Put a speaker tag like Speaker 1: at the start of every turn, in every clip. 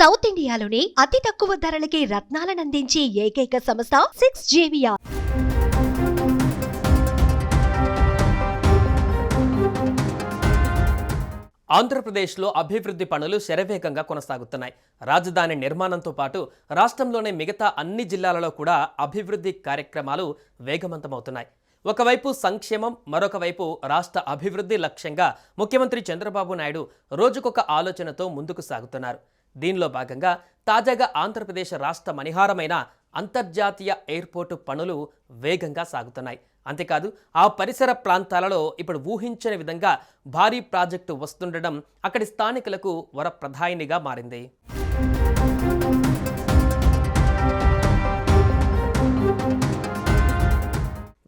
Speaker 1: South ఇండియాలోని అతి తక్కువ ధరలకి రత్నాలను అందించే ఏకైక సంస్థ 6JVR.
Speaker 2: ఆంధ్రప్రదేశ్లో అభివృద్ధి పనులు శరవేగంగా కొనసాగుతున్నాయి. రాజధాని నిర్మాణంతో పాటు రాష్ట్రంలోని మిగతా అన్ని జిల్లాలలో కూడా అభివృద్ధి కార్యక్రమాలు వేగవంతమవుతున్నాయి. ఒకవైపు సంక్షేమం, మరొక వైపు రాష్ట్ర అభివృద్ధి లక్ష్యంగా ముఖ్యమంత్రి చంద్రబాబు నాయుడు రోజుకొక ఆలోచనతో ముందుకు సాగుతున్నారు. దీనిలో భాగంగా తాజాగా ఆంధ్రప్రదేశ్ రాష్ట్ర మణిహారమైన అంతర్జాతీయ ఎయిర్పోర్టు పనులు వేగంగా సాగుతున్నాయి. అంతేకాదు ఆ పరిసర ప్రాంతాలలో ఇప్పుడు ఊహించని విధంగా భారీ ప్రాజెక్టు వస్తుండడం అక్కడి స్థానికులకు వరప్రధాయినిగా మారింది.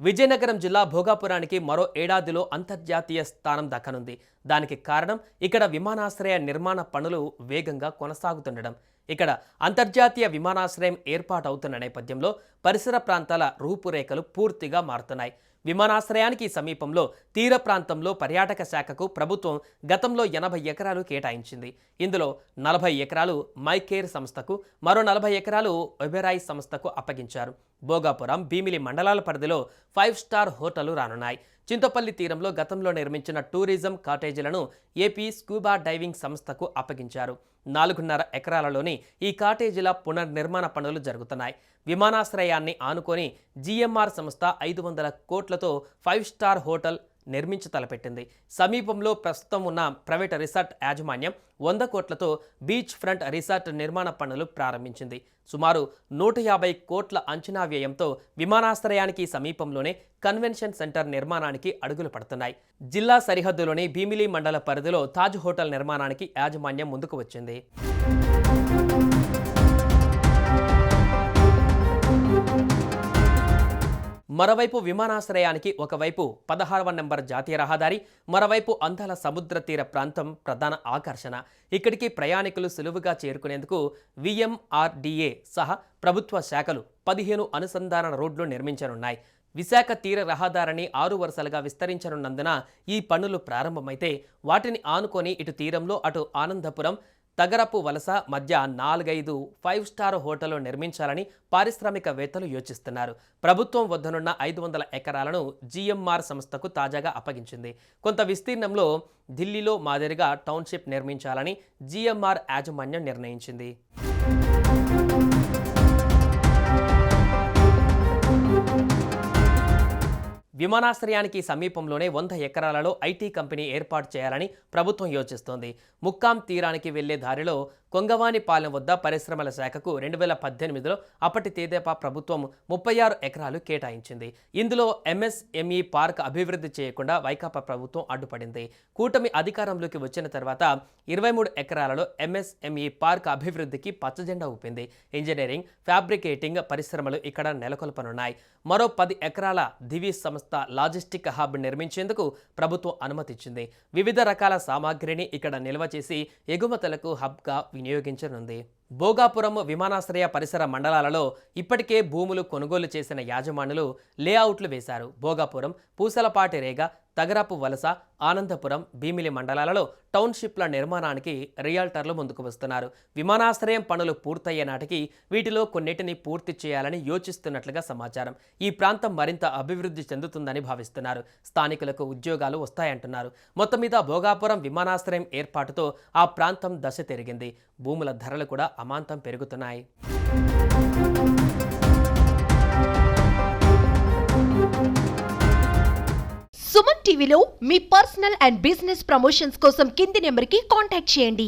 Speaker 2: విజయనగరం జిల్లా భోగాపురానికి మరో ఏడాదిలో అంతర్జాతీయ స్థానం దక్కనుంది. దానికి కారణం ఇక్కడ విమానాశ్రయ నిర్మాణ పనులు వేగంగా కొనసాగుతుండడం. ఇక్కడ అంతర్జాతీయ విమానాశ్రయం ఏర్పాటవుతున్న నేపథ్యంలో పరిసర ప్రాంతాల రూపురేఖలు పూర్తిగా మారుతున్నాయి. విమానాశ్రయానికి సమీపంలో తీర ప్రాంతంలో పర్యాటక శాఖకు ప్రభుత్వం గతంలో 80 ఎకరాలు కేటాయించింది. ఇందులో 40 ఎకరాలు మైకేర్ సంస్థకు, మరో 40 ఎకరాలు ఒబెరాయ్ సంస్థకు అప్పగించారు. భోగాపురం, భీమిలి మండలాల పరిధిలో 5 స్టార్ హోటళ్లు రానున్నాయి. చింతపల్లి తీరంలో గతంలో నిర్మించిన టూరిజం కాటేజీలను ఏపీ స్కూబా డైవింగ్ సంస్థకు అప్పగించారు. 4.5 ఎకరాలలోని ఈ కాటేజీల పునర్నిర్మాణ పనులు జరుగుతున్నాయి. విమానాశ్రయాన్ని ఆనుకొని జిఎంఆర్ సంస్థ 500 కోట్లతో 5 స్టార్ హోటల్ నిర్మించి తలపెట్టింది. సమీపంలో ప్రస్తుతం ఉన్న ప్రైవేట్ రిసార్ట్ యాజమాన్యం 100 కోట్లతో బీచ్ ఫ్రంట్ రిసార్ట్ నిర్మాణ పనులు ప్రారంభించింది. సుమారు 150 కోట్ల అంచనా వ్యయంతో విమానాశ్రయానికి సమీపంలోనే కన్వెన్షన్ సెంటర్ నిర్మాణానికి అడుగులు పడుతున్నాయి. జిల్లా సరిహద్దులోని భీమిలి మండల పరిధిలో తాజ్ హోటల్ నిర్మాణానికి యాజమాన్యం ముందుకు వచ్చింది. మరోవైపు విమానాశ్రయానికి ఒకవైపు 16వ నెంబర్ జాతీయ రహదారి, మరోవైపు అందాల సముద్ర తీర ప్రాంతం ప్రధాన ఆకర్షణ. ఇక్కడికి ప్రయాణికులు సులువుగా చేరుకునేందుకు విఎంఆర్డీఏ సహా ప్రభుత్వ శాఖలు 15 అనుసంధాన రోడ్లు నిర్మించనున్నాయి. విశాఖ తీర రహదారిని 6 వరుసలుగా విస్తరించనున్నందున ఈ పనులు ప్రారంభమైతే వాటిని ఆనుకొని ఇటు తీరంలో అటు ఆనందపురం, తగరపు వలస మధ్య 4-5 5 స్టార్ హోటళ్లు నిర్మించాలని పారిశ్రామికవేత్తలు యోచిస్తున్నారు. ప్రభుత్వం వద్దనున్న 500 ఎకరాలను జిఎంఆర్ సంస్థకు తాజాగా అప్పగించింది. కొంత విస్తీర్ణంలో ఢిల్లీలో మాదిరిగా టౌన్షిప్ నిర్మించాలని జిఎంఆర్ యాజమాన్యం నిర్ణయించింది. విమానాశ్రయానికి సమీపంలోనే 100 ఎకరాలలో ఐటీ కంపెనీ ఏర్పాటు చేయాలని ప్రభుత్వం యోచిస్తోంది. ముక్కాం తీరానికి వెళ్లే దారిలో కొంగవానిపాలెం వద్ద పరిశ్రమల శాఖకు 2018లో అప్పటి తెదేపా ప్రభుత్వం 36 ఎకరాలు కేటాయించింది. ఇందులో ఎంఎస్ఎంఈ పార్క్ అభివృద్ధి చేయకుండా వైకాపా ప్రభుత్వం అడ్డుపడింది. కూటమి అధికారంలోకి వచ్చిన తర్వాత 23 ఎకరాలలో ఎంఎస్ఎంఈ పార్క్ అభివృద్ధికి పచ్చజెండా ఊపింది. ఇంజనీరింగ్, ఫ్యాబ్రికేటింగ్ పరిశ్రమలు ఇక్కడ నెలకొల్పనున్నాయి. మరో 10 ఎకరాల దివి సంస్థ లాజిస్టిక్ హబ్ నిర్మించేందుకు ప్రభుత్వం అనుమతిచ్చింది. వివిధ రకాల సామాగ్రిని ఇక్కడ నిల్వ చేసి ఎగుమతులకు హబ్గా వినియోగించనుంది. భోగాపురం విమానాశ్రయ పరిసర మండలాలలో ఇప్పటికే భూములు కొనుగోలు చేసిన యాజమానులు లేఅవుట్లు వేశారు. భోగాపురం, పూసలపాటి రేగ, తగరపు వలస, ఆనందపురం, భీమిలి మండలాలలో టౌన్షిప్ల నిర్మాణానికి రియాల్టర్లు ముందుకు వస్తున్నారు. విమానాశ్రయం పనులు పూర్తయ్యే నాటికి వీటిలో కొన్నిటిని పూర్తి చేయాలని యోచిస్తున్నట్లుగా సమాచారం. ఈ ప్రాంతం మరింత అభివృద్ధి చెందుతుందని భావిస్తున్నారు. స్థానికులకు ఉద్యోగాలు వస్తాయంటున్నారు. మొత్తం మీద భోగాపురం విమానాశ్రయం ఏర్పాటుతో ఆ ప్రాంతం దశ తిరిగింది. భూముల ధరలు కూడా అమాంతం పెరుగుతున్నాయి.
Speaker 1: సుమన్ టీవీలో మీ పర్సనల్ అండ్ బిజినెస్ ప్రమోషన్స్ కోసం కింది నెంబర్కి కాంటాక్ట్ చేయండి.